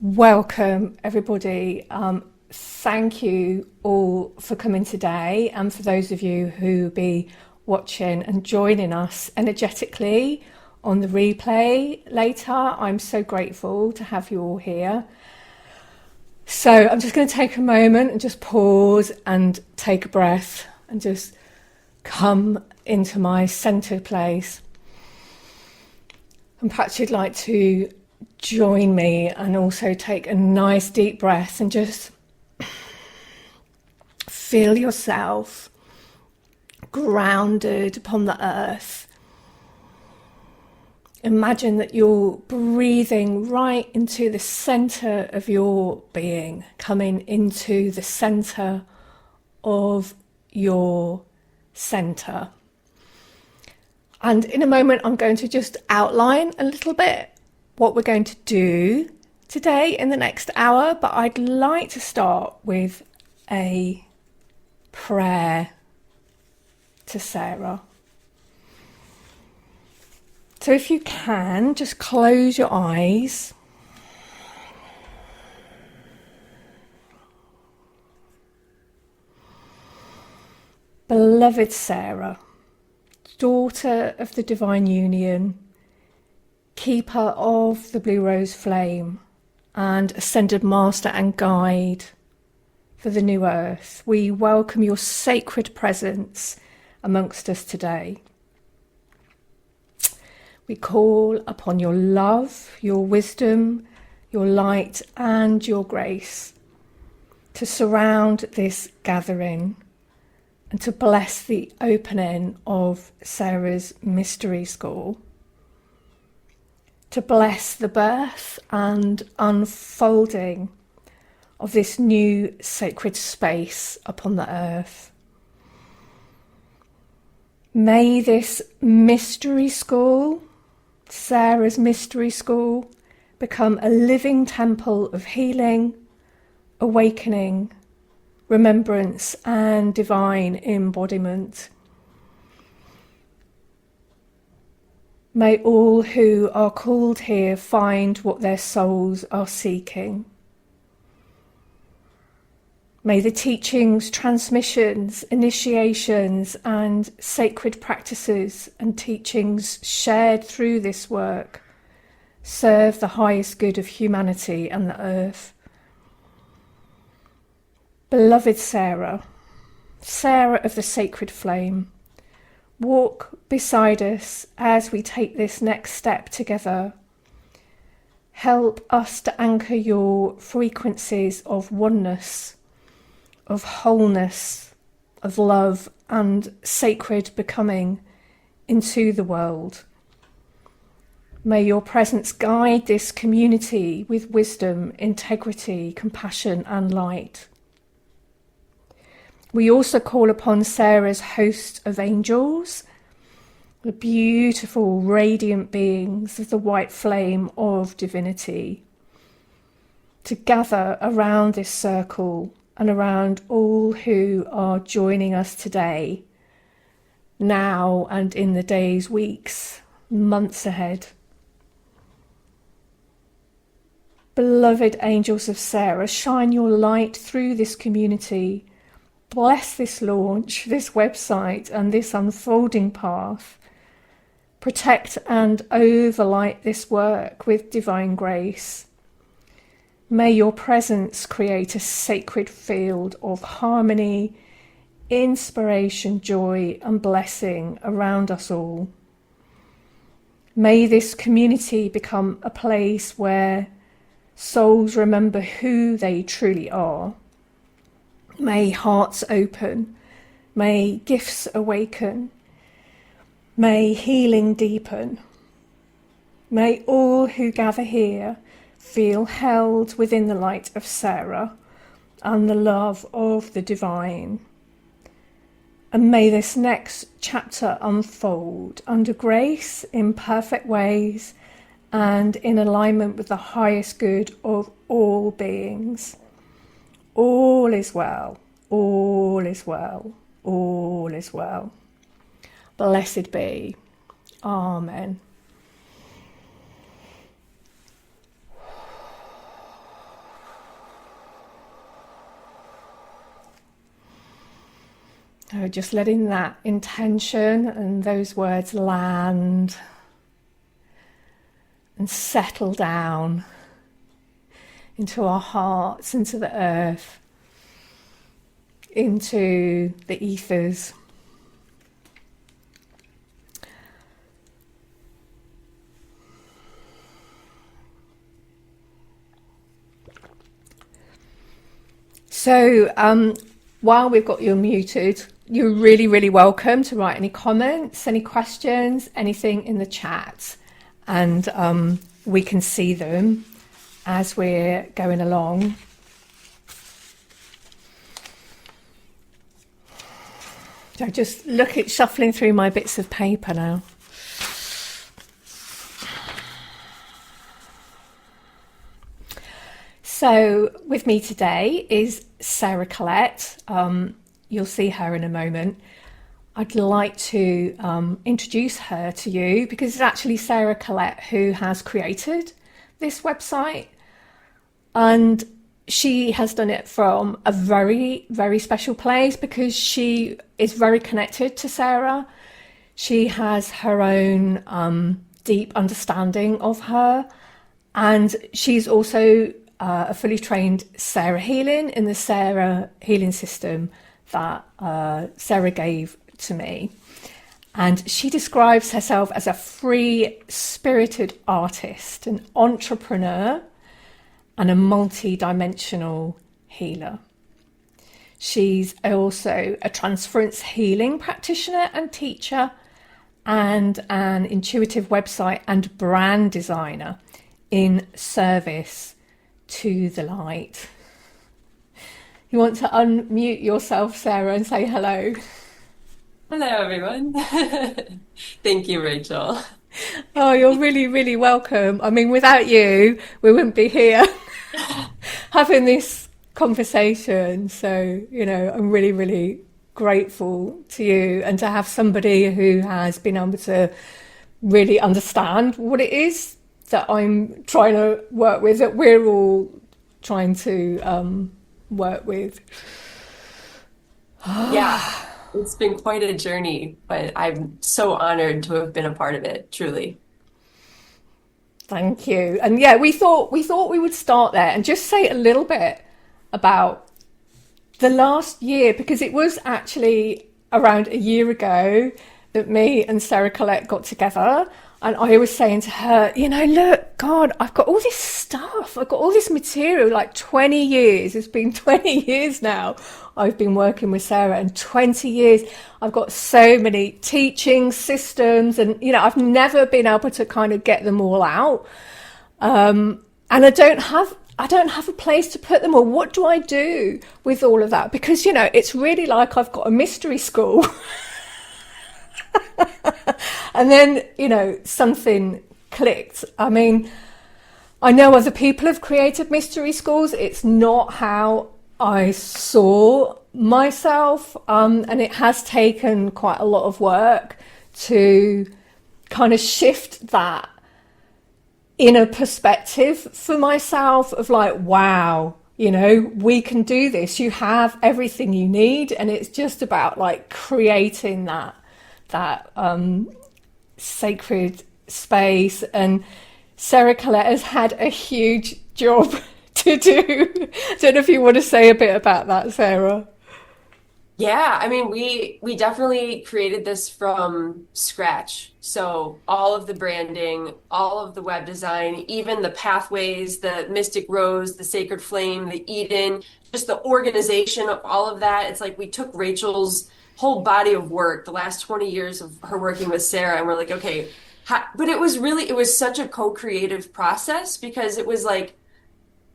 Welcome, everybody. Thank you all for coming today, and for those of you who will be watching and joining us energetically on the replay later. I'm so grateful to have you all here. So I'm just going to take a moment and just pause and take a breath and just come into my centered place. And perhaps you'd like to join me and also take a nice deep breath and just feel yourself grounded upon the earth. Imagine that you're breathing right into the center of your being, coming into the center of your center. And in a moment, I'm going to just outline a little bit what we're going to do today in the next hour, but I'd like to start with a prayer to Sarah. So if you can, just close your eyes. Beloved Sarah, daughter of the divine union, keeper of the blue rose flame, and ascended master and guide for the new earth, we welcome your sacred presence amongst us today. We call upon your love, your wisdom, your light, and your grace to surround this gathering and to bless the opening of Sarah's mystery school, to bless the birth and unfolding of this new sacred space upon the earth. May this mystery school, Sarah's mystery school, become a living temple of healing, awakening, remembrance, and divine embodiment. May all who are called here find what their souls are seeking. May the teachings, transmissions, initiations, and sacred practices and teachings shared through this work serve the highest good of humanity and the earth. Beloved Sarah, Sarah of the sacred flame, walk beside us as we take this next step together. Help us to anchor your frequencies of oneness, of wholeness, of love, and sacred becoming into the world. May your presence guide this community with wisdom, integrity, compassion, and light. We also call upon Sarah's host of angels, the beautiful, radiant beings of the white flame of divinity, to gather around this circle and around all who are joining us today, now and in the days, weeks, months ahead. Beloved angels of Sarah, shine your light through this community. Bless this launch, this website, and this unfolding path. Protect and overlight this work with divine grace. May your presence create a sacred field of harmony, inspiration, joy, and blessing around us all. May this community become a place where souls remember who they truly are. May hearts open, may gifts awaken, may healing deepen. May all who gather here feel held within the light of Sarah and the love of the divine. And may this next chapter unfold under grace, in perfect ways, and in alignment with the highest good of all beings. All is well, all is well, all is well. Blessed be. Amen. Just letting that intention and those words land and settle down into our hearts, into the earth, into the ethers. So while we've got you muted, you're really, really welcome to write any comments, any questions, anything in the chat, and we can see them as we're going along. So just look at shuffling through my bits of paper now. So with me today is Sarah Collette. You'll see her in a moment. I'd like to introduce her to you because it's actually Sarah Collette who has created this website, and she has done it from a very, very special place because she is very connected to Sarah. She has her own deep understanding of her, and she's also a fully trained Sarah healing in the Sarah healing system that Sarah gave to me. And she describes herself as a free-spirited artist, an entrepreneur, and a multi-dimensional healer. She's also a transference healing practitioner and teacher, and an intuitive website and brand designer in service to the light. You want to unmute yourself, Sarah, and say hello? Hello, everyone. Thank you, Rachel. Oh, you're really, really welcome. I mean, without you, we wouldn't be here having this conversation. So, I'm really, really grateful to you, and to have somebody who has been able to really understand what it is that I'm trying to work with, that we're all trying to work with. Yeah, it's been quite a journey, but I'm so honored to have been a part of it, truly. Thank you. And yeah, we thought we would start there and just say a little bit about the last year, because it was actually around a year ago that me and Sarah Collette got together. And I was saying to her, look, God, I've got all this stuff. I've got all this material, like 20 years. It's been 20 years now. I've been working with Sarah, and 20 years. I've got so many teaching systems, and, I've never been able to kind of get them all out. And I don't have a place to put them all. What do I do with all of that? Because, it's really like I've got a mystery school. And then, something clicked. I mean, I know other people have created mystery schools. It's not how I saw myself. And it has taken quite a lot of work to kind of shift that inner perspective for myself of like, wow, we can do this. You have everything you need. And it's just about like creating that sacred space. And Sarah Collette has had a huge job to do. I don't know if you want to say a bit about that, Sarah. Yeah, I mean, we definitely created this from scratch. So all of the branding, all of the web design, even the pathways, the Mystic Rose, the Sacred Flame, the Eden, just the organization of all of that. It's like we took Rachel's whole body of work, the last 20 years of her working with Sarah, and we're like, okay, but it was such a co-creative process, because it was like,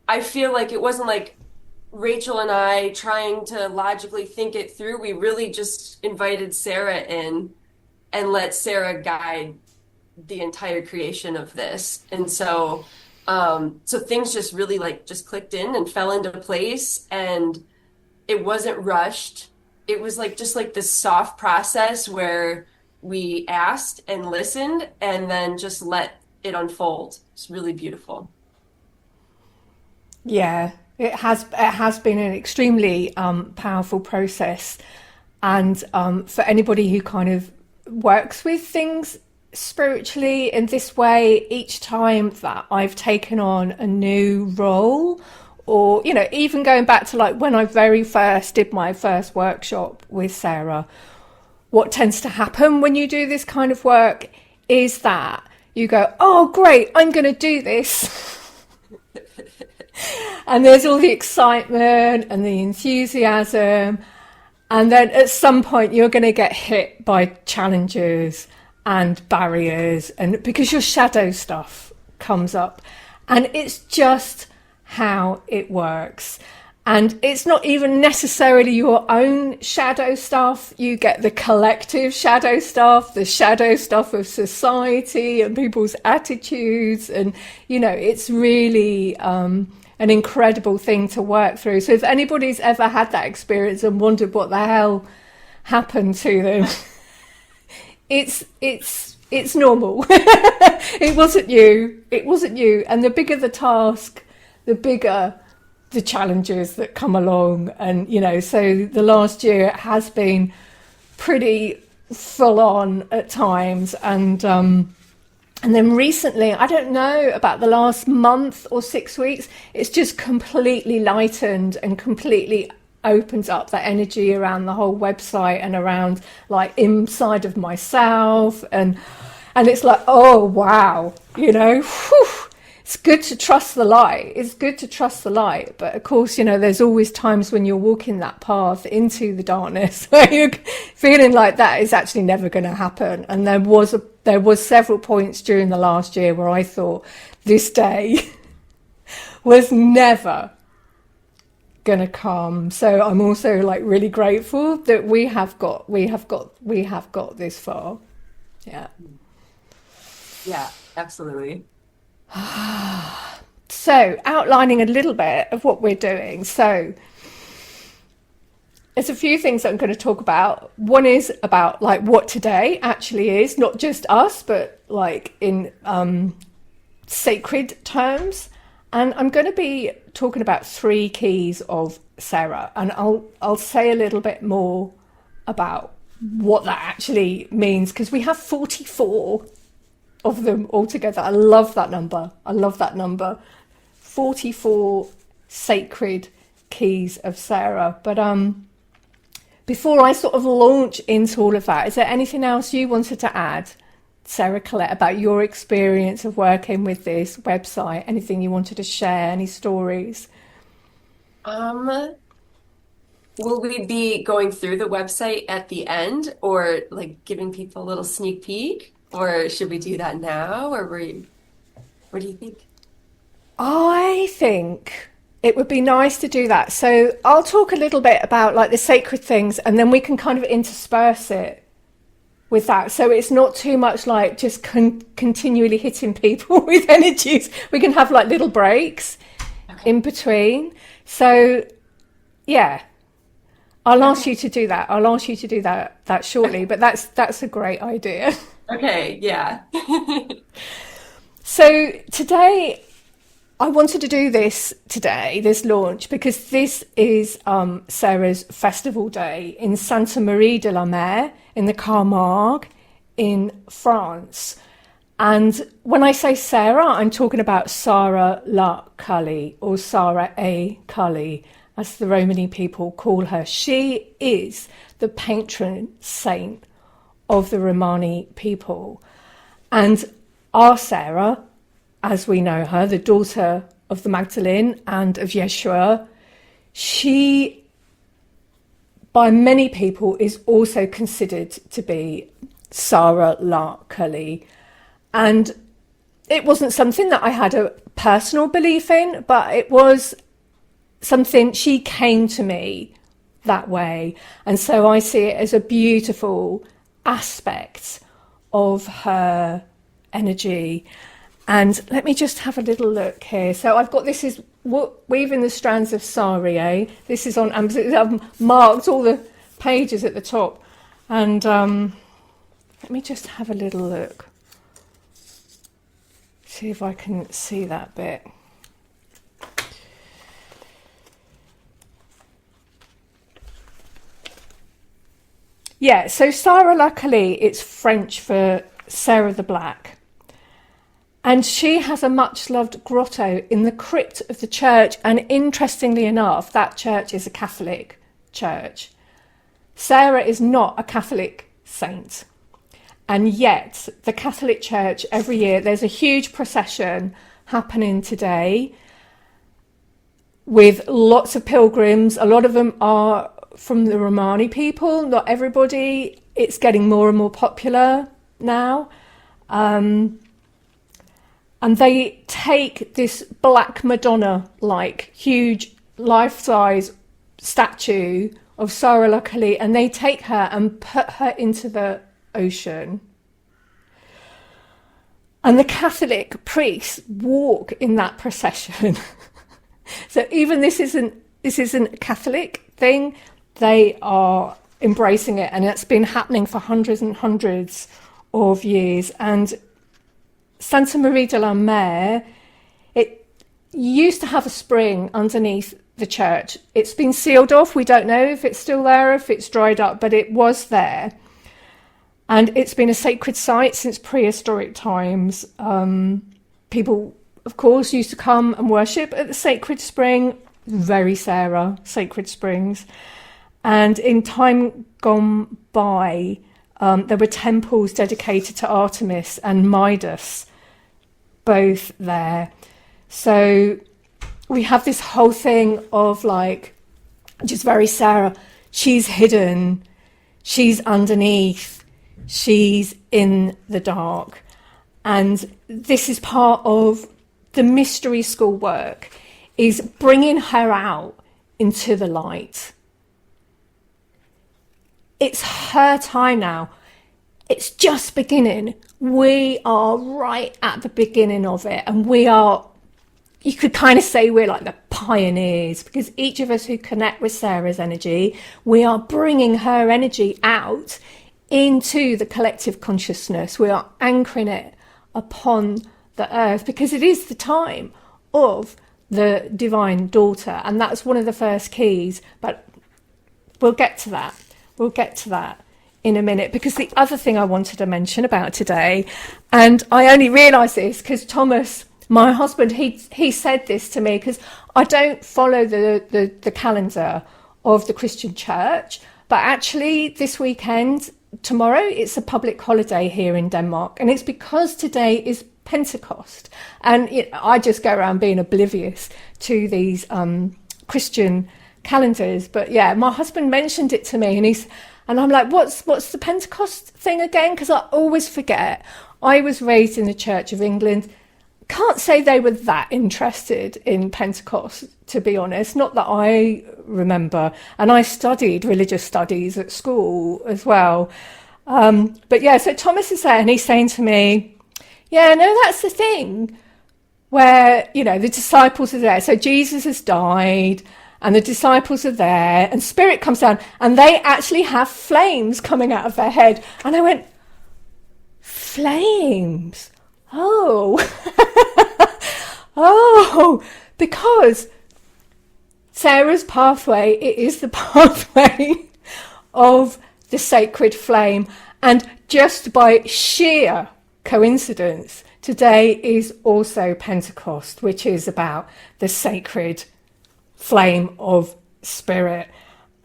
I feel like it wasn't like Rachel and I trying to logically think it through. We really just invited Sarah in and let Sarah guide the entire creation of this. And so things just really like just clicked in and fell into place, and it wasn't rushed. It was like just like this soft process where we asked and listened and then just let it unfold. It's really beautiful. Yeah, it has been an extremely powerful process. And for anybody who kind of works with things spiritually in this way, each time that I've taken on a new role, or, you know, even going back to like when I very first did my first workshop with Sarah, what tends to happen when you do this kind of work is that you go, oh, great, I'm going to do this. And there's all the excitement and the enthusiasm. And then at some point you're going to get hit by challenges and barriers, and because your shadow stuff comes up. And it's just how it works. And it's not even necessarily your own shadow stuff. You get the collective shadow stuff, the shadow stuff of society and people's attitudes. And, you know, it's really an incredible thing to work through. So if anybody's ever had that experience and wondered what the hell happened to them, it's normal. It wasn't you. And the bigger the task, the bigger the challenges that come along. And, you know, so the last year has been pretty full on at times. And then recently, I don't know, about the last month or 6 weeks, it's just completely lightened and completely opens up that energy around the whole website and around like inside of myself. And it's like, oh, wow, you know, whew. It's good to trust the light. It's good to trust the light. But of course, you know, there's always times when you're walking that path into the darkness where you're feeling like that is actually never going to happen. And there was several points during the last year where I thought this day was never going to come. So I'm also like really grateful that we have got this far. Yeah. Yeah, absolutely. So, outlining a little bit of what we're doing. So, there's a few things that I'm going to talk about. One is about like what today actually is, not just us, but like in sacred terms. And I'm going to be talking about 3 keys of Sarah, and I'll say a little bit more about what that actually means, because we have 44 of them altogether. I love that number. 44 sacred keys of Sarah. But before I sort of launch into all of that, is there anything else you wanted to add, Sarah Collette, about your experience of working with this website? Anything you wanted to share? Any stories? Will we be going through the website at the end, or like giving people a little sneak peek? Or should we do that now? Or what do you think? I think it would be nice to do that. So I'll talk a little bit about like the sacred things, and then we can kind of intersperse it with that. So it's not too much like just continually hitting people with energies. We can have like little breaks in between. So yeah, I'll ask you to do that. I'll ask you to do that shortly, but that's a great idea. Okay, yeah. So today, I wanted to do this launch, because this is Sarah's festival day in Santa Marie de la Mer in the Camargue in France. And when I say Sarah, I'm talking about Sarah la Kali, or Sarah A. Kali, as the Romani people call her. She is the patron saint of the Romani people. And our Sarah, as we know her, the daughter of the Magdalene and of Yeshua, she, by many people, is also considered to be Sarah la Kali. And it wasn't something that I had a personal belief in, but it was something, she came to me that way. And so I see it as a beautiful aspect of her energy. And let me just have a little look here. So I've got, this is Weaving the Strands of Sari. This is on Amazon. I've marked all the pages at the top. And let me just have a little look. See if I can see that bit. Yeah, so Sarah luckily it's French for Sarah the Black. And she has a much loved grotto in the crypt of the church. And interestingly enough, that church is a Catholic church. Sarah is not a Catholic saint. And yet, the Catholic Church, every year, there's a huge procession happening today with lots of pilgrims. A lot of them are from the Romani people, not everybody. It's getting more and more popular now. And they take this Black Madonna, like huge life-size statue of Sarah Luckily, and they take her and put her into the ocean. And the Catholic priests walk in that procession. So even this isn't a Catholic thing. They are embracing it, and it's been happening for hundreds and hundreds of years. And Santa Maria de la Mer, it used to have a spring underneath the church. It's been sealed off. We don't know if it's still there, if it's dried up, but it was there. And it's been a sacred site since prehistoric times. People, of course, used to come and worship at the sacred spring, very Sarah, sacred springs. And in time gone by, there were temples dedicated to Artemis and Midas, both there. So we have this whole thing of like, just very Sarah. She's hidden, she's underneath, she's in the dark. And this is part of the mystery school work, is bringing her out into the light. It's her time now. It's just beginning. We are right at the beginning of it. And we are, you could kind of say we're like the pioneers, because each of us who connect with Sarah's energy, we are bringing her energy out into the collective consciousness. We are anchoring it upon the earth, because it is the time of the divine daughter. And that's one of the first keys. But we'll get to that. We'll get to that in a minute, because the other thing I wanted to mention about today, and I only realised this because Thomas, my husband, he said this to me, because I don't follow the calendar of the Christian church, but actually this weekend, tomorrow, it's a public holiday here in Denmark, and it's because today is Pentecost. And I just go around being oblivious to these Christian calendars. But yeah, my husband mentioned it to me, and I'm like, what's the Pentecost thing again? Because I always forget. I was raised in the Church of England. Can't say they were that interested in Pentecost, to be honest. Not that I remember. And I studied religious studies at school as well. But yeah, so Thomas is there, and he's saying to me, yeah, no, that's the thing where, the disciples are there. So Jesus has died, and the disciples are there, and Spirit comes down, and they actually have flames coming out of their head. And I went, flames? Oh. Oh, because Sarah's pathway, it is the pathway of the sacred flame. And just by sheer coincidence, today is also Pentecost, which is about the sacred flame of spirit.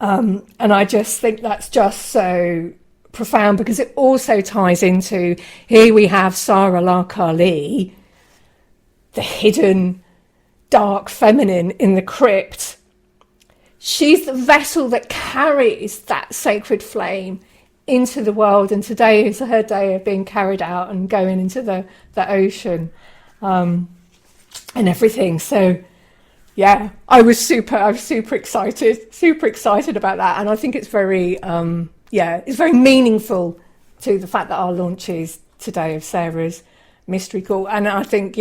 And I just think that's just so profound, because it also ties into, here we have Sarah Lakali, the hidden dark feminine in the crypt. She's the vessel that carries that sacred flame into the world, and today is her day of being carried out and going into the ocean, and everything. So yeah, I was super excited about that. And I think it's very it's very meaningful to the fact that our launch is today of Sarah's mystery call. And I think,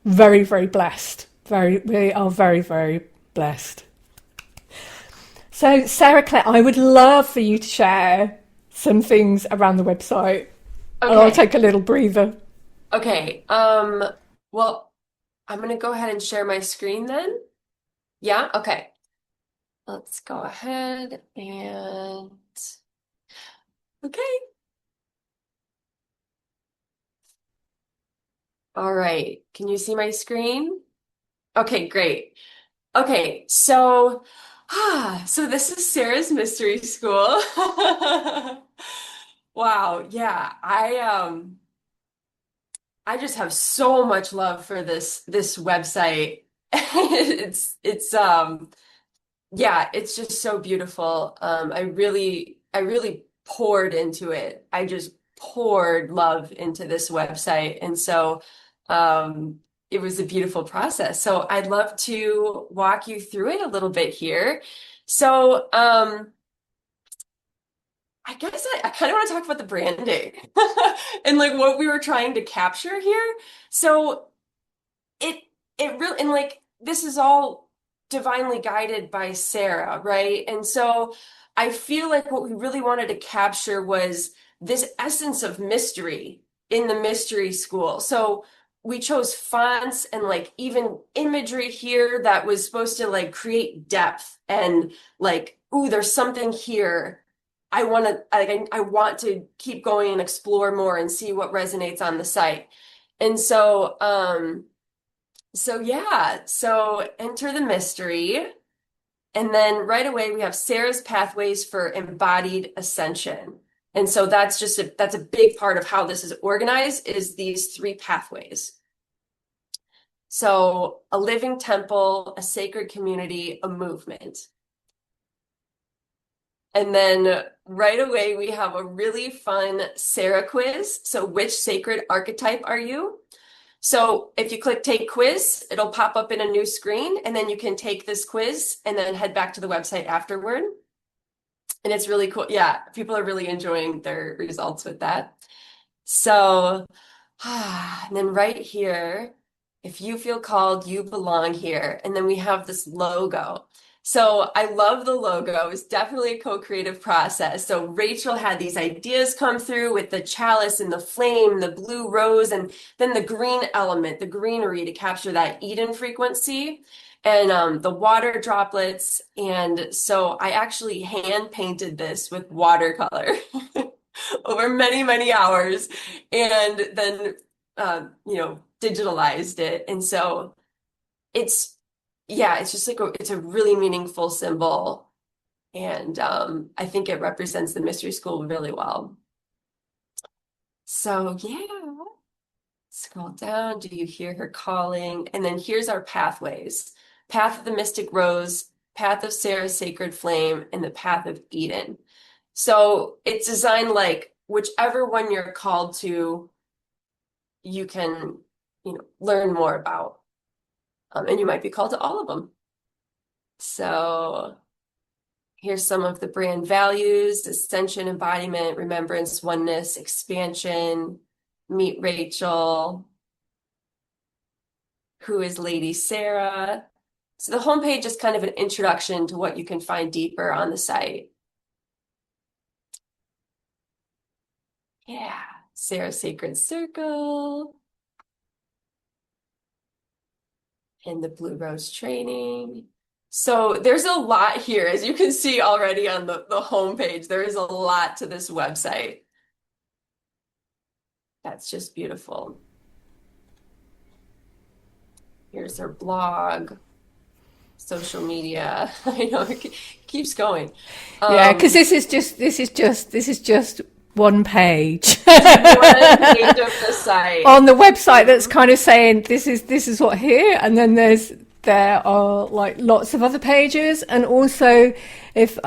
very, very blessed. We are very, very blessed. So Sarah Claire, I would love for you to share some things around the website. Okay. And I'll take a little breather. Okay. Well, I'm going to go ahead and share my screen then. Yeah. Okay. Let's go ahead and Okay. All right. Can you see my screen? Okay, great. Okay, so so this is Sarah's Mystery School. Wow, yeah. I just have so much love for this website. It's yeah, it's just so beautiful. I really poured into it. I just poured love into this website. And so it was a beautiful process. So I'd love to walk you through it a little bit here. So I guess I kind of want to talk about the branding and like what we were trying to capture here. So it it really, and like this is all divinely guided by Sarah, right? And so I feel like what we really wanted to capture was this essence of mystery in the mystery school. So we chose fonts and like even imagery here that was supposed to like create depth and like, ooh, there's something here. I want to keep going and explore more and see what resonates on the site. And so yeah, so enter the mystery. And then right away we have Sarah's pathways for embodied ascension. And so that's a big part of how this is organized is these three pathways. So a living temple, a sacred community, a movement. And then right away we have a really fun Sarah quiz. So which sacred archetype are you? So if you click take quiz, it'll pop up in a new screen and then you can take this quiz and then head back to the website afterward. And it's really cool. Yeah, people are really enjoying their results with that. So, and then right here, if you feel called, you belong here. And then we have this logo. So I love the logo. It's definitely a co-creative process. So Rachel had these ideas come through with the chalice and the flame, the blue rose, and then the green element, the greenery to capture that Eden frequency and the water droplets. And so I actually hand painted this with watercolor over many, many hours and then, digitalized it. And so it's, yeah, it's just like it's a really meaningful symbol. And I think it represents the mystery school really well. So yeah, scroll down. Do you hear her calling? And then here's our pathways. Path of the Mystic Rose, Path of Sarah's Sacred Flame, and the Path of Eden. So it's designed like whichever one you're called to, you can, learn more about. And you might be called to all of them. So here's some of the brand values: ascension, embodiment, remembrance, oneness, expansion. Meet Rachel, who is Lady Sarah. So the homepage is kind of an introduction to what you can find deeper on the site. Yeah, Sarah's Sacred Circle. And the Blue Rose training. So there's a lot here, as you can see already on the homepage. There is a lot to this website. That's just beautiful. Here's our blog, social media. I know it keeps going. Yeah, because this is just one page one page of the site on the website that's kind of saying this is what here, and then there are like lots of other pages. And also, if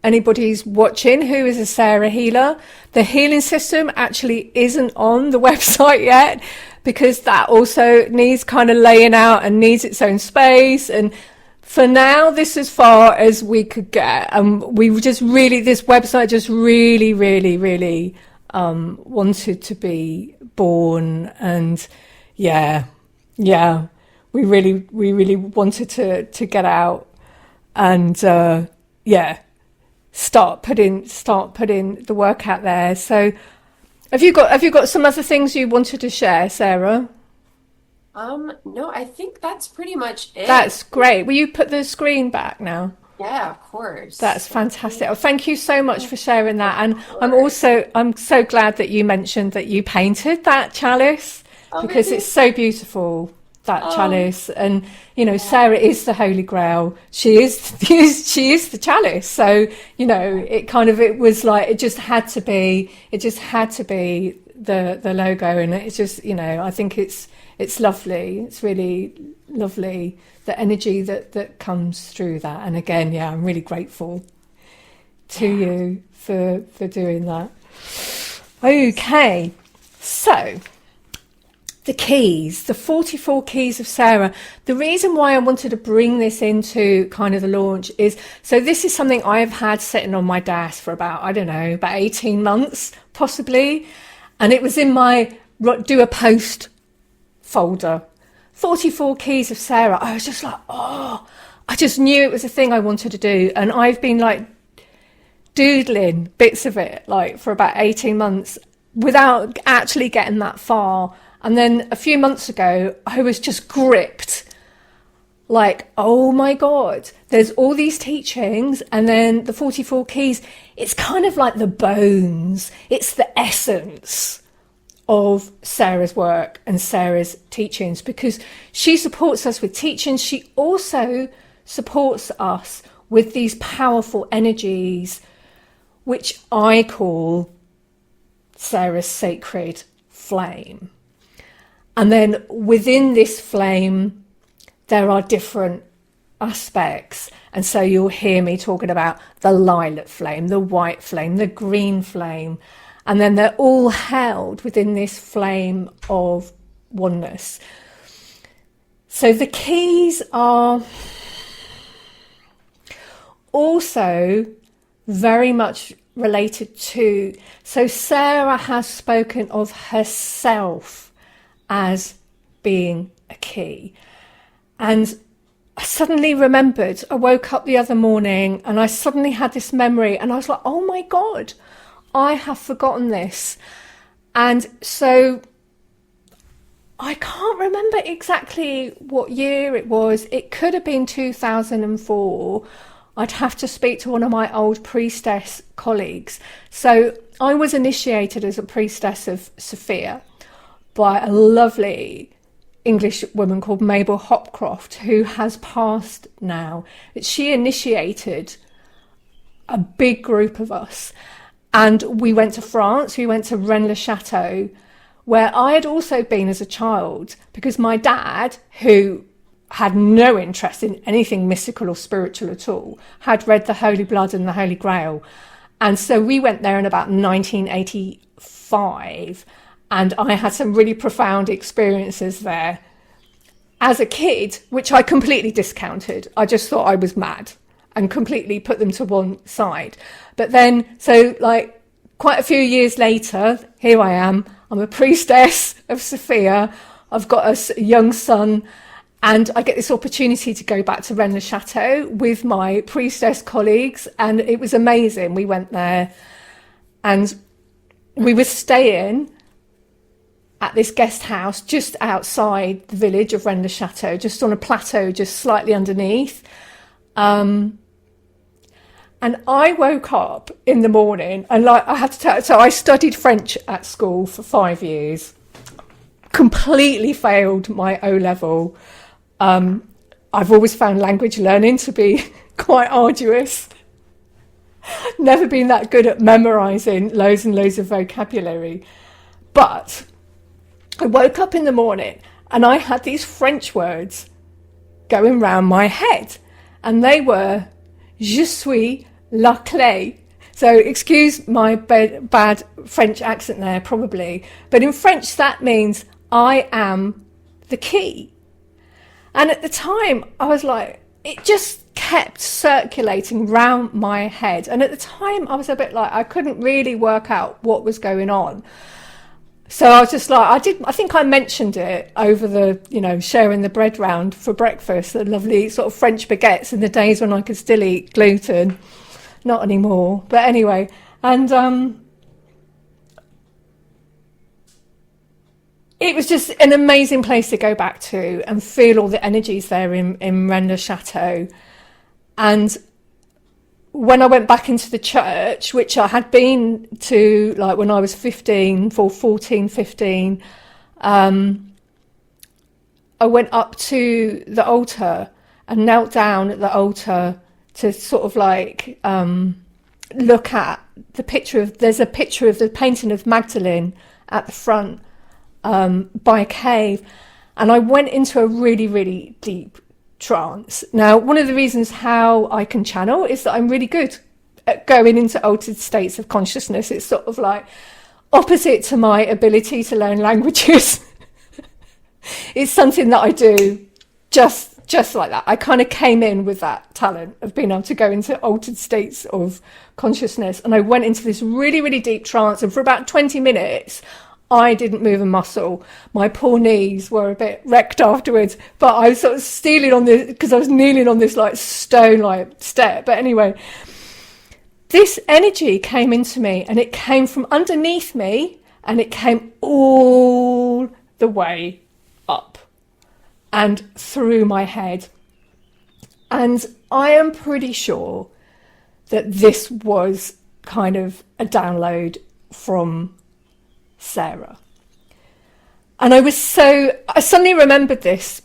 anybody's watching who is a Sarah healer, the healing system actually isn't on the website yet, because that also needs kind of laying out and needs its own space. And for now, this is as far as we could get. We just really, this website just really, really, really wanted to be born. And yeah, we really wanted to get out and start putting the work out there. So have you got some other things you wanted to share, Sarah? No, I think that's pretty much it. That's great. Will you put the screen back now? Yeah, of course. That's fantastic. Oh, thank you so much for sharing that. And Of course. I'm so glad that you mentioned that you painted that chalice, Oh, because it's really? so beautiful, that Oh, chalice. And, you know, yeah. Sarah is the Holy Grail. She is, she is the chalice. So, you know, it kind of, it was like, it just had to be the logo. And it's just, you know, I think it's lovely. It's really lovely, the energy that comes through that. And again, yeah, I'm really grateful to Yeah. you for doing that. Okay, so the keys, the 44 keys of Sarah. The reason why I wanted to bring this into kind of the launch is, so this is something I've had sitting on my desk for about, I don't know, about 18 months possibly. And it was in my do a post folder. 44 keys of Sarah. I was just like, oh, I just knew it was a thing I wanted to do. And I've been like doodling bits of it like for about 18 months without actually getting that far. And then a few months ago, I was just gripped, like, oh my God, there's all these teachings, and then the 44 keys, it's kind of like the bones, it's the essence of Sarah's work and Sarah's teachings, because she supports us with teachings. She also supports us with these powerful energies, which I call Sarah's sacred flame. And then within this flame, there are different aspects. And so you'll hear me talking about the lilac flame, the white flame, the green flame. And then they're all held within this flame of oneness. So the keys are also very much related to, so Sarah has spoken of herself as being a key. And I suddenly remembered, I woke up the other morning and I suddenly had this memory, and I was like, oh my God, I have forgotten this. And so I can't remember exactly what year it was. It could have been 2004. I'd have to speak to one of my old priestess colleagues. So I was initiated as a priestess of Sophia by a lovely English woman called Mabel Hopcroft, who has passed now. She initiated a big group of us, and we went to France. We went to Rennes-le-Château, where I had also been as a child, because my dad, who had no interest in anything mystical or spiritual at all, had read the Holy Blood and the Holy Grail. And so we went there in about 1985, and I had some really profound experiences there as a kid, which I completely discounted. I just thought I was mad and completely put them to one side. But then, so like quite a few years later, here I am. I'm a priestess of Sophia. I've got a young son, and I get this opportunity to go back to Rennes-le-Château with my priestess colleagues, and it was amazing. We went there and we were staying at this guest house just outside the village of Rennes-le-Château, just on a plateau, just slightly underneath. And I woke up in the morning, and like I had to tell, so I studied French at school for 5 years, completely failed my O-level. I've always found language learning to be quite arduous. Never been that good at memorising loads and loads of vocabulary. But I woke up in the morning and I had these French words going round my head, and they were "Je suis la clé." So excuse my bad French accent there, probably, but in French that means I am the key. And at the time I was like, it just kept circulating round my head, and at the time I was a bit like, I couldn't really work out what was going on. So I was just like, I think I mentioned it over the, sharing the bread round for breakfast, the lovely sort of French baguettes in the days when I could still eat gluten. Not anymore. But anyway, and it was just an amazing place to go back to and feel all the energies there in Rennes-le-Château. And when I went back into the church, which I had been to like when I was 15, for 14, 15, I went up to the altar and knelt down at the altar to sort of like look at the picture of, there's a picture of the painting of Magdalene at the front by a cave. And I went into a really, really deep trance. Now, one of the reasons how I can channel is that I'm really good at going into altered states of consciousness. It's sort of like opposite to my ability to learn languages. It's something that I do just like that. I kind of came in with that talent of being able to go into altered states of consciousness. And I went into this really, really deep trance. And for about 20 minutes, I didn't move a muscle. My poor knees were a bit wrecked afterwards, but I was sort of stealing on this because I was kneeling on this like stone like step. But anyway, this energy came into me, and it came from underneath me, and it came all the way up and through my head. And I am pretty sure that this was kind of a download from Sarah. And I suddenly remembered this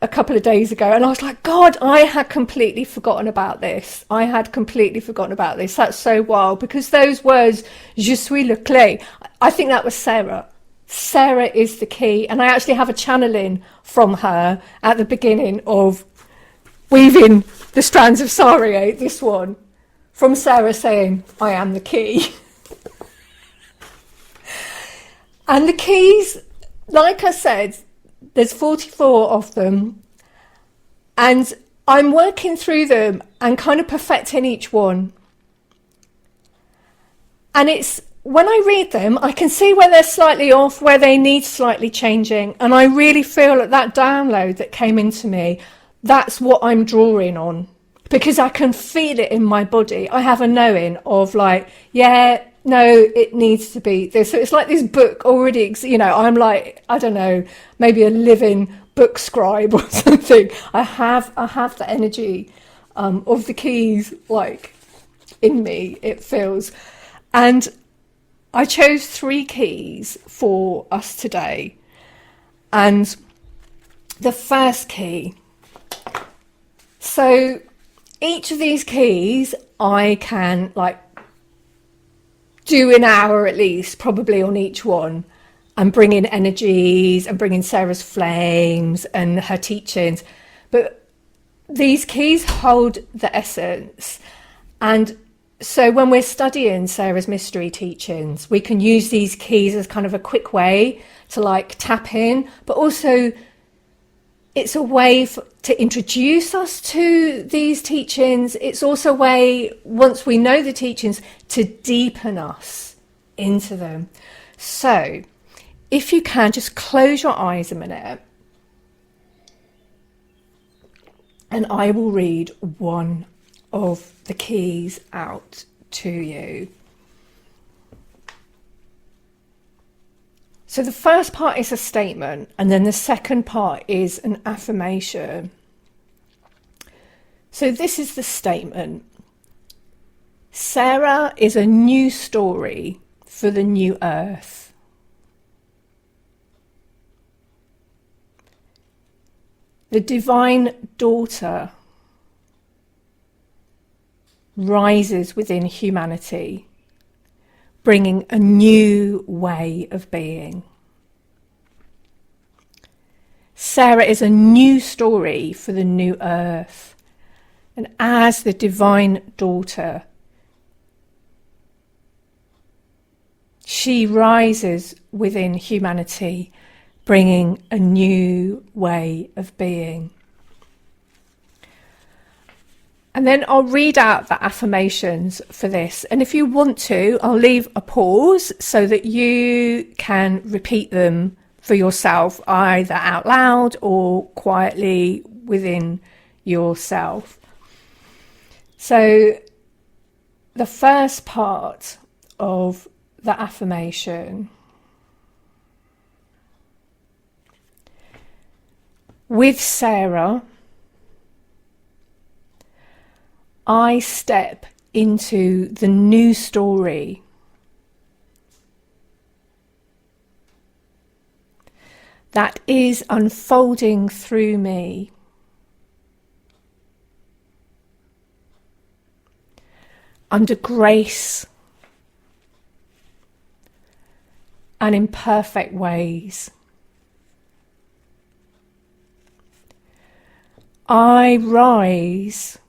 a couple of days ago, and I was like, God, I had completely forgotten about this. That's so wild, because those words, je suis le clé, I think that was Sarah. Sarah is the key. And I actually have a channeling from her at the beginning of weaving the strands of Saria, this one, from Sarah saying, I am the key. And the keys, like I said, there's 44 of them, and I'm working through them and kind of perfecting each one. And it's, when I read them, I can see where they're slightly off, where they need slightly changing. And I really feel that download that came into me, that's what I'm drawing on, because I can feel it in my body. I have a knowing of like, yeah, no, it needs to be this. So it's like this book already, I'm like, I don't know, maybe a living book scribe or something. I have the energy of the keys like in me, it feels. And I chose 3 keys for us today. And the first key, so each of these keys I can like do an hour at least, probably on each one, and bring in energies and bring in Sarah's flames and her teachings. But these keys hold the essence. And so when we're studying Sarah's mystery teachings, we can use these keys as kind of a quick way to like tap in, but also it's a way to introduce us to these teachings. It's also a way, once we know the teachings, to deepen us into them. So if you can, just close your eyes a minute, and I will read one of the keys out to you. So the first part is a statement, and then the second part is an affirmation. So this is the statement. Sarah is a new story for the new earth. The divine daughter rises within humanity, bringing a new way of being. Sarah is a new story for the new earth, and as the divine daughter, she rises within humanity, bringing a new way of being. And then I'll read out the affirmations for this. And if you want to, I'll leave a pause so that you can repeat them for yourself, either out loud or quietly within yourself. So the first part of the affirmation: with Sarah, I step into the new story that is unfolding through me. Under grace and in perfect ways. I rise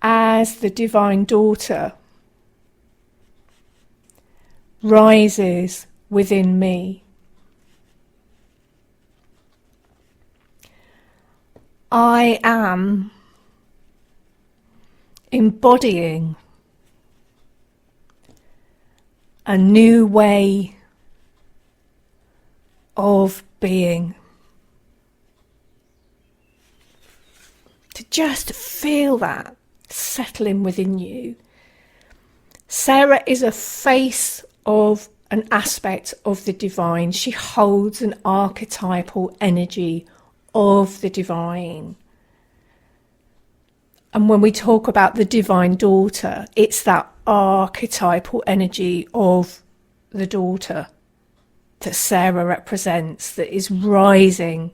as the divine daughter rises within me. I am embodying a new way of being. To just feel that settling within you. Sarah is a face of an aspect of the divine. She holds an archetypal energy of the divine. And when we talk about the divine daughter, it's that archetypal energy of the daughter that Sarah represents, that is rising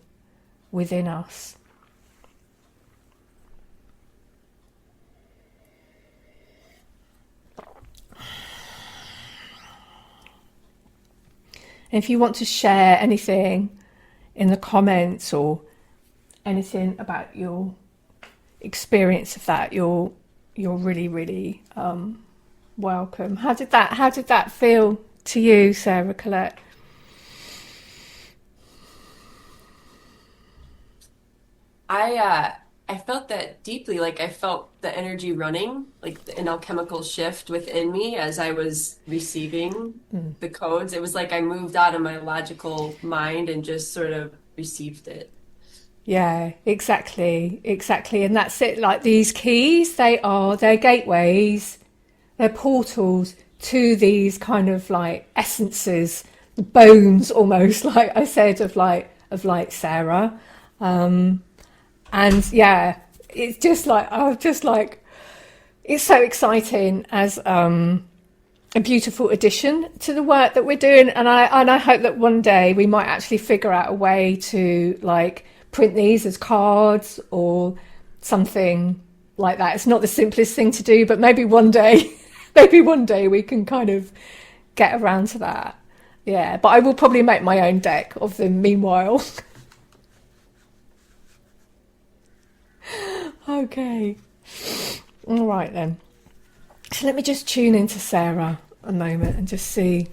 within us. And if you want to share anything in the comments or anything about your experience of that, you're really, really welcome. How did that feel to you, Sarah Colette? I felt that deeply. Like, I felt the energy running, like an alchemical shift within me as I was receiving the codes. It was like I moved out of my logical mind and just sort of received it. Yeah, exactly. And that's it. Like, these keys, they're gateways, they're portals to these kind of like essences, the bones almost, like I said, of Sarah. And yeah, it's just like, it's so exciting as a beautiful addition to the work that we're doing. And I hope that one day we might actually figure out a way to like print these as cards or something like that. It's not the simplest thing to do, but maybe one day we can kind of get around to that. Yeah, but I will probably make my own deck of them meanwhile. Okay. All right then. So let me just tune into Sarah a moment and just see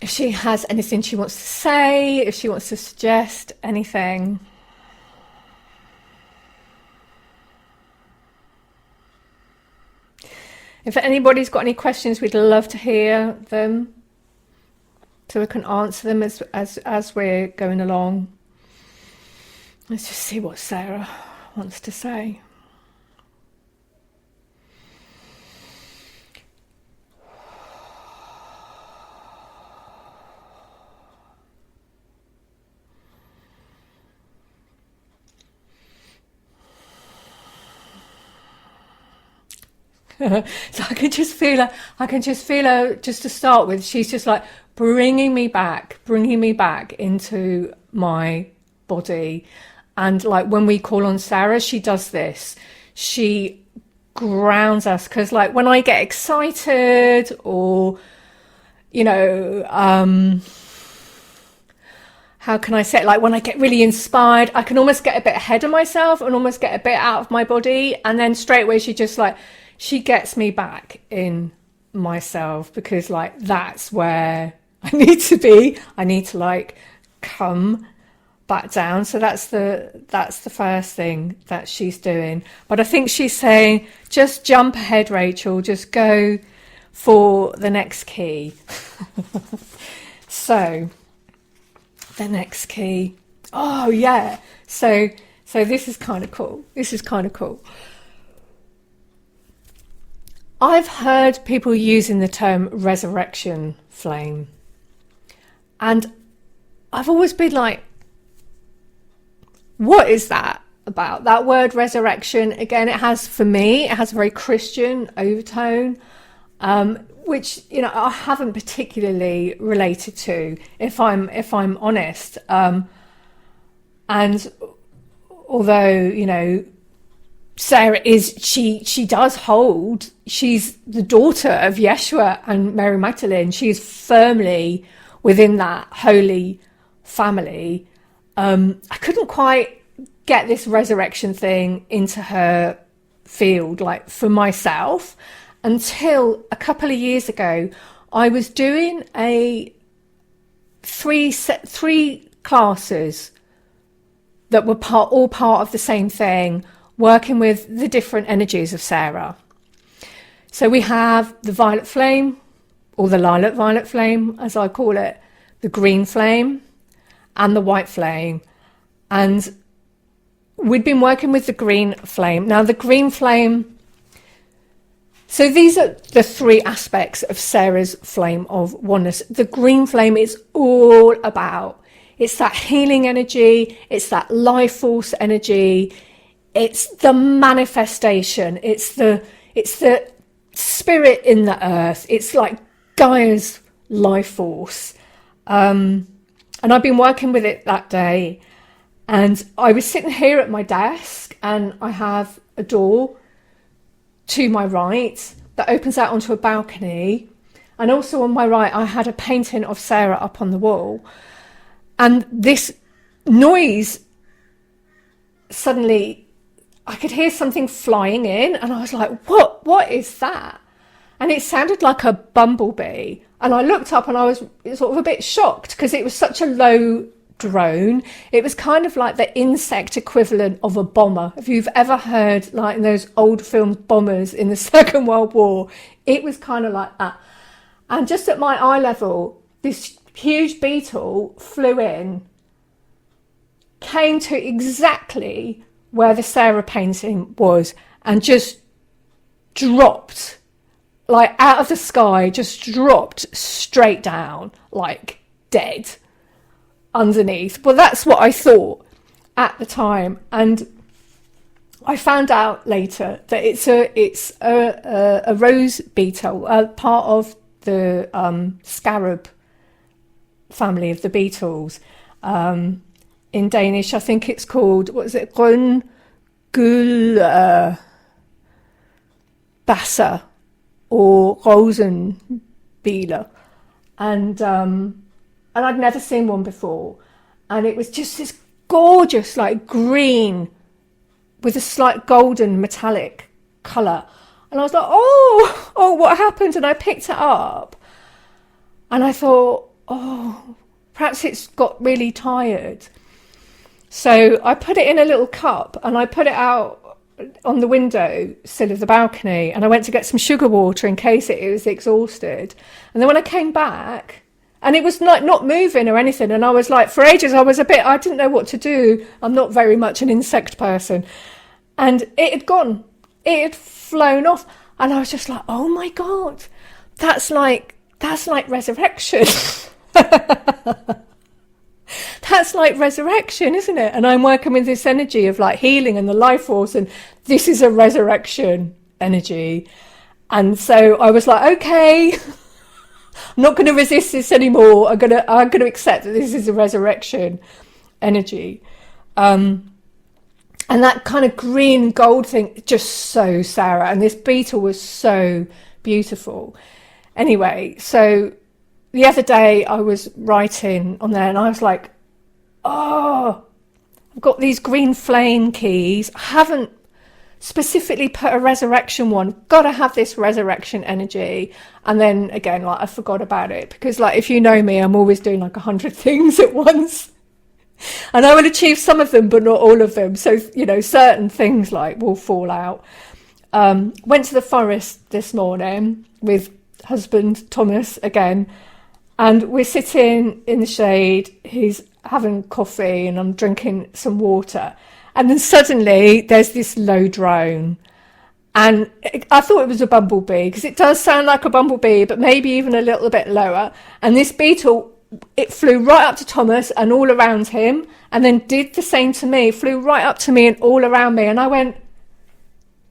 if she has anything she wants to say, if she wants to suggest anything. If anybody's got any questions, we'd love to hear them, so we can answer them as we're going along. Let's just see what Sarah wants to say. So I can just feel her just to start with. She's just like bringing me back into my body. And like when we call on Sarah, she does this. She grounds us, because like when I get excited or, you know, how can I say it? Like when I get really inspired, I can almost get a bit ahead of myself and almost get a bit out of my body. And then straight away, she gets me back in myself, because like that's where I need to be. I need to like come back down. So that's the first thing that she's doing. But I think she's saying, just jump ahead, Rachel, just go for the next key. So the next key, oh yeah, so this is kind of cool. I've heard people using the term resurrection flame, and I've always been like, what is that? about. That word resurrection, again, it has a very Christian overtone, which, you know, I haven't particularly related to, if I'm honest. And although, you know, Sarah she does hold, she's the daughter of Yeshua and Mary Magdalene. She's firmly within that holy family. I couldn't quite get this resurrection thing into her field, like for myself, until a couple of years ago. I was doing three classes that were all part of the same thing, working with the different energies of Sarah. So we have the violet flame, or the lilac violet flame, as I call it, the green flame, and the white flame. And we'd been working with the green flame. Now, the green flame, so these are the three aspects of Sarah's flame of oneness. The green flame is all about, it's that healing energy, it's that life force energy, it's the manifestation, it's the spirit in the earth, it's like Gaia's life force. And I've been working with it that day, and I was sitting here at my desk, and I have a door to my right that opens out onto a balcony, and also on my right I had a painting of Sarah up on the wall, and this noise, suddenly I could hear something flying in, and I was like, what is that? And it sounded like a bumblebee, and I looked up and I was sort of a bit shocked because it was such a low drone. It was kind of like the insect equivalent of a bomber. If you've ever heard, like, in those old film bombers in the Second World War, it was kind of like that. And just at my eye level, this huge beetle flew in, came to exactly where the Sarah painting was, and just dropped, like out of the sky, just dropped straight down, like dead underneath. Well, that's what I thought at the time, and I found out later that it's a rose beetle, part of the scarab family of the beetles. In Danish, I think it's called, what is it, grøn gul basser, or rosenbiler, and I'd never seen one before, and it was just this gorgeous, like, green with a slight golden metallic colour, and I was like, oh, what happened? And I picked it up, and I thought, oh, perhaps it's got really tired. So I put it in a little cup, and I put it out on the window sill of the balcony, and I went to get some sugar water in case it was exhausted. And then when I came back, and it was not moving or anything, and I was like, for ages I didn't know what to do. I'm not very much an insect person. And it had gone. It had flown off. And I was just like, oh my God, that's like resurrection. That's like resurrection, isn't it? And I'm working with this energy of like healing and the life force, and this is a resurrection energy. And so I was like, okay, I'm not going to resist this anymore. I'm going to accept that this is a resurrection energy. And that kind of green gold thing, just so Sarah. And this beetle was so beautiful. Anyway, so the other day I was writing on there, and I was like, oh, I've got these green flame keys. I haven't specifically put a resurrection one. Got to have this resurrection energy. And then again, like, I forgot about it, because, like, if you know me, I'm always doing like 100 things at once. And I will achieve some of them, but not all of them. So, you know, certain things like will fall out. Went to the forest this morning with husband Thomas again, and we're sitting in the shade. He's having coffee and I'm drinking some water. And then suddenly there's this low drone. And I thought it was a bumblebee, because it does sound like a bumblebee, but maybe even a little bit lower. And this beetle it flew right up to Thomas and all around him, and then did the same to me, flew right up to me and all around me. And I went,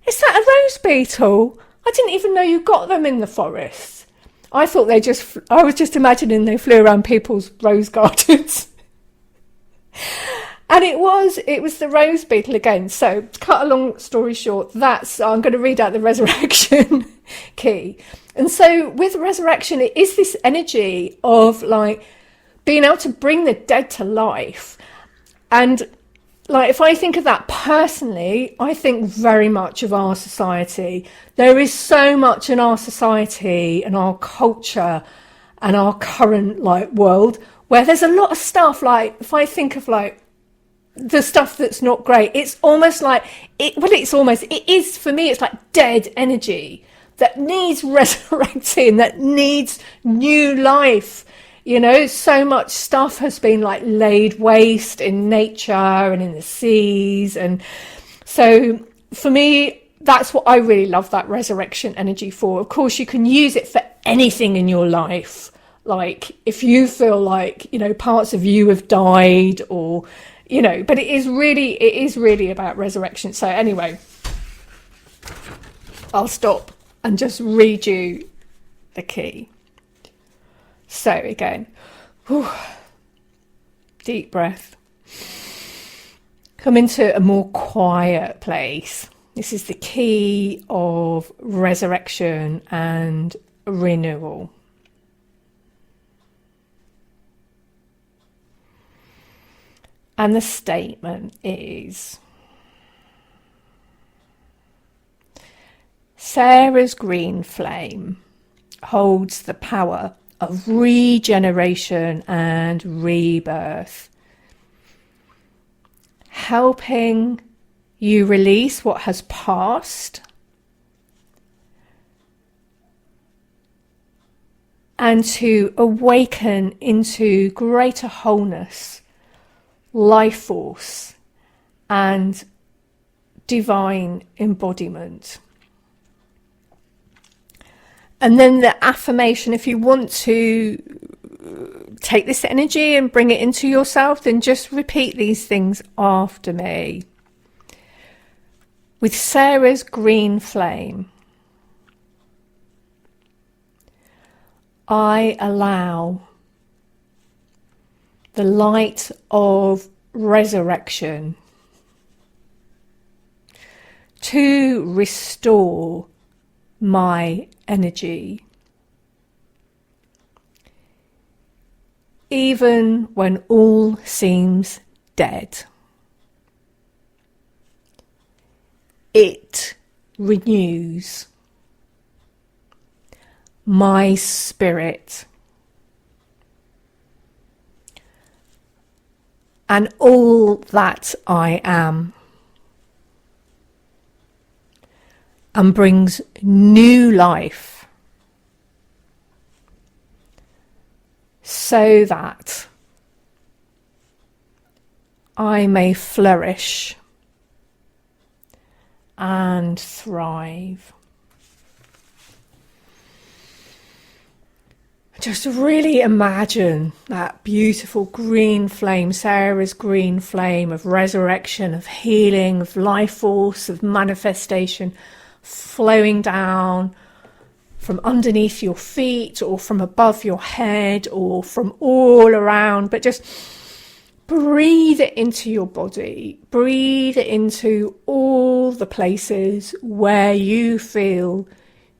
is that a rose beetle? I didn't even know you got them in the forest. I thought I was just imagining they flew around people's rose gardens. And it was the rose beetle again. So, to cut a long story short, I'm going to read out the resurrection key. And so with resurrection, it is this energy of like being able to bring the dead to life. And like, if I think of that personally, I think very much of our society. There is so much in our society and our culture and our current like world where there's a lot of stuff. Like, if I think of like the stuff that's not great, it's almost like it is for me, it's like dead energy that needs resurrecting, that needs new life. You know, so much stuff has been like laid waste in nature and in the seas. And so for me, that's what I really love that resurrection energy for. Of course, you can use it for anything in your life. Like if you feel like, you know, parts of you have died, or, you know, but it is really about resurrection. So anyway, I'll stop and just read you the key. So again, deep breath. Come into a more quiet place. This is the key of resurrection and renewal. And the statement is, Sarah's green flame holds the power of regeneration and rebirth, helping you release what has passed and to awaken into greater wholeness, life force, and divine embodiment. And then the affirmation, if you want to take this energy and bring it into yourself, then just repeat these things after me. With Sarah's green flame, I allow the light of resurrection to restore my energy, even when all seems dead. It renews my spirit and all that I am, and brings new life so that I may flourish and thrive. Just really imagine that beautiful green flame, Sarah's green flame of resurrection, of healing, of life force, of manifestation, flowing down from underneath your feet or from above your head or from all around. But just breathe it into your body. Breathe it into all the places where you feel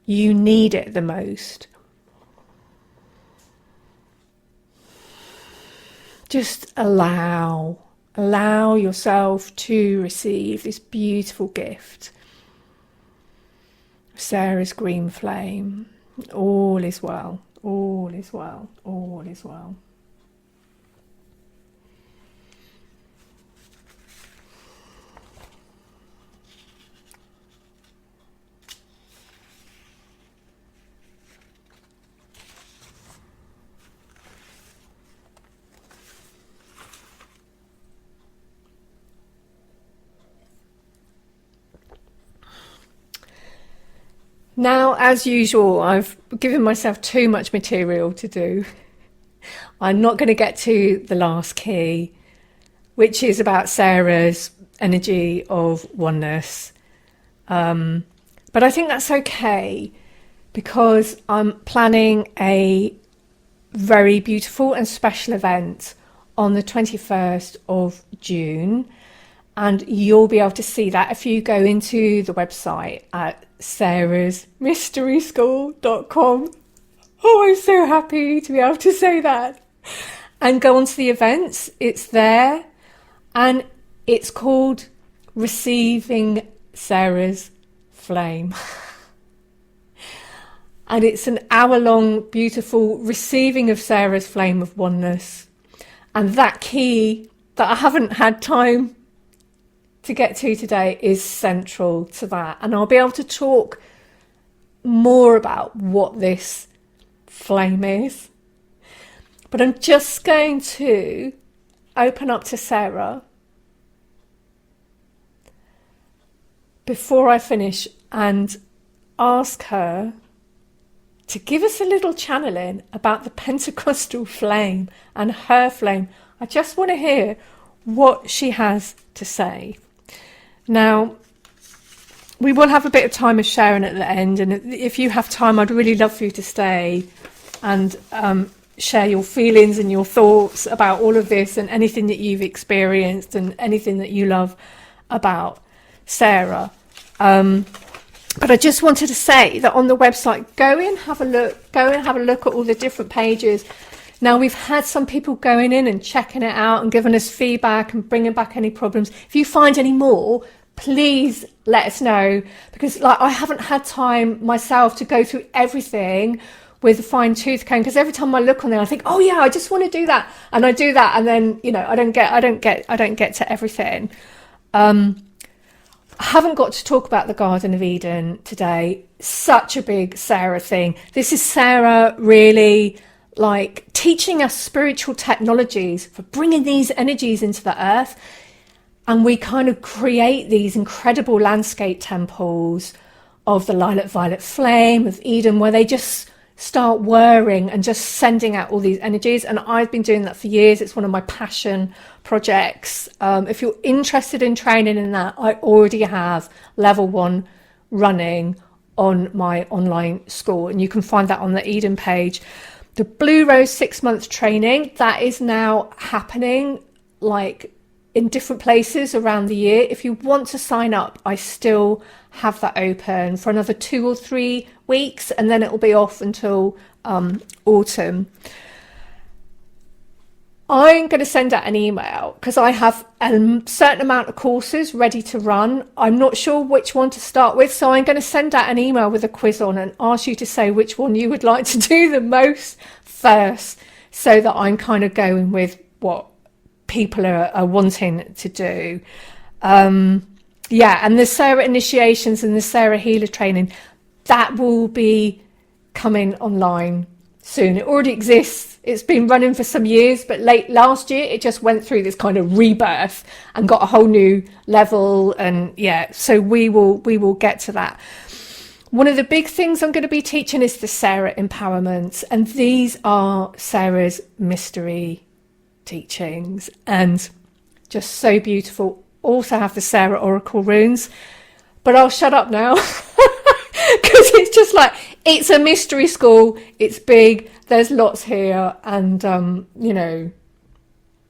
you need it the most. Just allow yourself to receive this beautiful gift. Sarah's green flame. All is well, all is well, all is well. Now, as usual, I've given myself too much material to do. I'm not going to get to the last key, which is about Sarah's energy of oneness. But I think that's okay, because I'm planning a very beautiful and special event on the 21st of June. And you'll be able to see that if you go into the website at sarahsmysteryschool.com. Oh, I'm so happy to be able to say that. And go onto the events. It's there. And it's called Receiving Sarah's Flame. And it's an hour-long, beautiful receiving of Sarah's flame of oneness. And that key that I haven't had time to get to today is central to that. And I'll be able to talk more about what this flame is. But I'm just going to open up to Sarah before I finish and ask her to give us a little channeling about the Pentecostal flame and her flame. I just want to hear what she has to say. Now, we will have a bit of time of sharing at the end, and if you have time, I'd really love for you to stay and share your feelings and your thoughts about all of this and anything that you've experienced and anything that you love about Sarah. But I just wanted to say that on the website, go and have a look at all the different pages. Now, we've had some people going in and checking it out and giving us feedback and bringing back any problems. If you find any more, please let us know, because I haven't had time myself to go through everything with a fine tooth comb, because every time I look on there I think, oh yeah, I just want to do that, and I do that, and then I don't get to everything. I haven't got to talk about the Garden of Eden today. Such a big Sarah thing. This is Sarah really teaching us spiritual technologies for bringing these energies into the earth. And we kind of create these incredible landscape temples of the lilac violet flame of Eden, where they just start whirring and just sending out all these energies. And I've been doing that for years. It's one of my passion projects. If you're interested in training in that, I already have level 1 running on my online school, and you can find that on the Eden page. The Blue Rose 6-month training, that is now happening in different places around the year. If you want to sign up, I still have that open for another 2 or 3 weeks, and then it'll be off until autumn. I'm going to send out an email because I have a certain amount of courses ready to run. I'm not sure which one to start with, so I'm going to send out an email with a quiz on and ask you to say which one you would like to do the most first, so that I'm kind of going with what people are wanting to do. And the Sarah initiations and the Sarah healer training, that will be coming online soon. It already exists. It's been running for some years, but late last year it just went through this kind of rebirth and got a whole new level. And so we will get to that. One of the big things I'm going to be teaching is the Sarah empowerment, and these are Sarah's mystery teachings, and just so beautiful. Also have the Sarah Oracle runes, but I'll shut up now because it's just it's a mystery school. It's big. There's lots here, and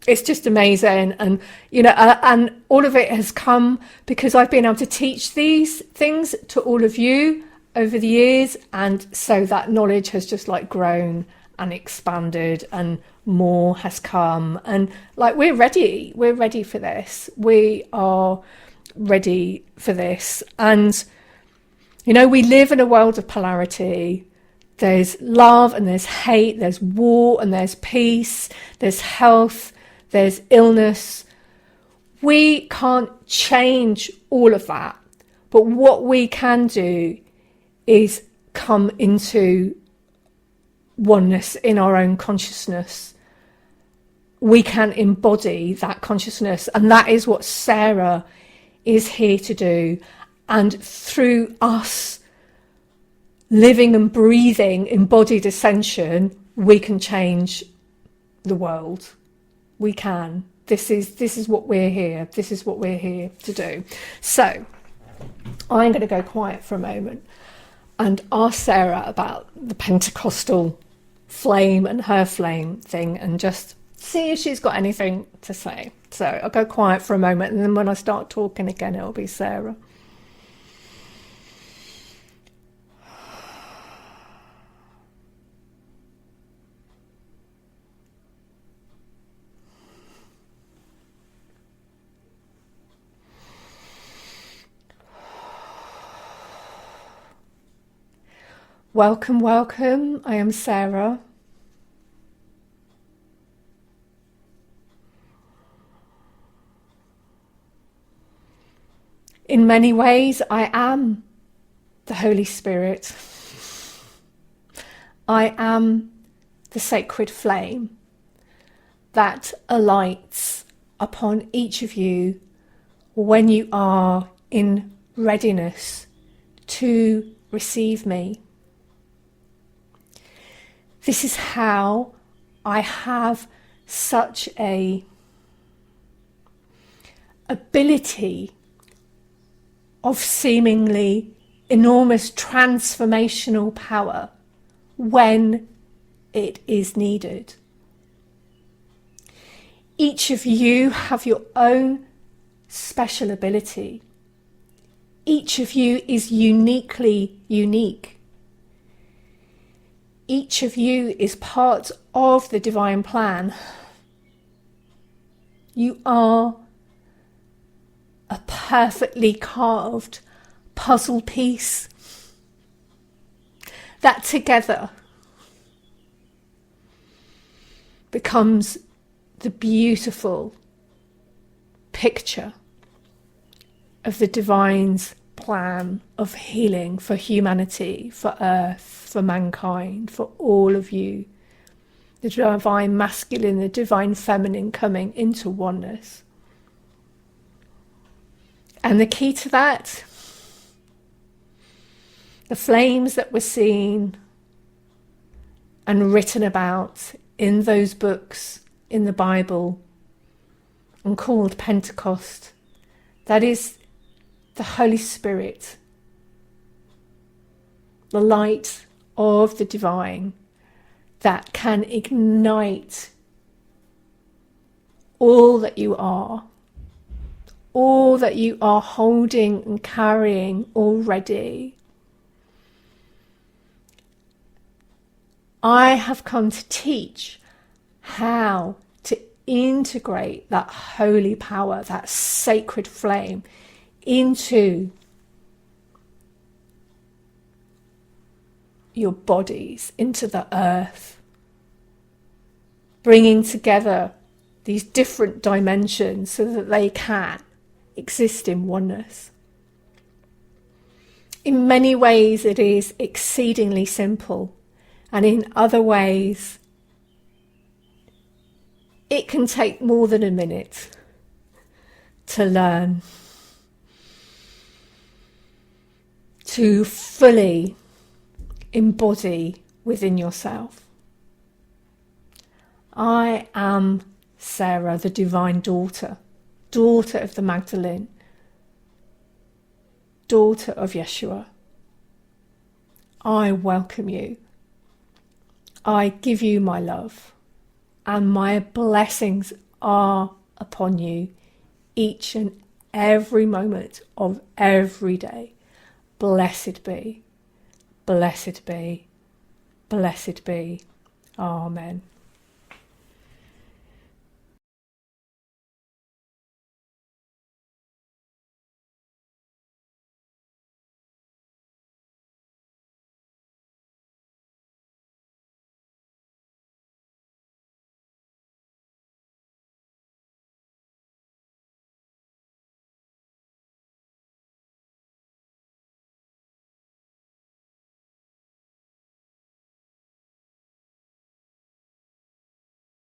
it's just amazing. And and all of it has come because I've been able to teach these things to all of you over the years, and so that knowledge has just grown and expanded, and more has come, and we're ready for this. We are ready for this. And we live in a world of polarity. There's love and there's hate, there's war and there's peace, there's health, there's illness. We can't change all of that, but what we can do is come into oneness in our own consciousness. We can embody that consciousness, and that is what Sarah is here to do. And through us living and breathing embodied ascension, we can change the world. We can. This is what we're here. This is what we're here to do. So I'm going to go quiet for a moment and ask Sarah about the Pentecostal flame and her flame thing, and just see if she's got anything to say. So I'll go quiet for a moment, and then when I start talking again, it'll be Sarah. Welcome, welcome. I am Sarah. In many ways, I am the Holy Spirit. I am the sacred flame that alights upon each of you when you are in readiness to receive me. This is how I have such a ability of seemingly enormous transformational power when it is needed. Each of you have your own special ability. Each of you is uniquely unique. Each of you is part of the divine plan. You are a perfectly carved puzzle piece that together becomes the beautiful picture of the divine's plan of healing for humanity, for earth, for mankind, for all of you. The divine masculine, the divine feminine coming into oneness. And the key to that, the flames that were seen and written about in those books in the Bible and called Pentecost, that is the Holy Spirit, the light of the divine that can ignite all that you are holding and carrying already. I have come to teach how to integrate that holy power, that sacred flame, into your bodies, into the earth, bringing together these different dimensions so that they can exist in oneness. In many ways it is exceedingly simple, and in other ways it can take more than a minute to learn to fully embody within yourself. I am Sarah, the divine daughter, daughter of the Magdalene, daughter of Yeshua. I welcome you. I give you my love, and my blessings are upon you each and every moment of every day. Blessed be, blessed be, blessed be. Amen.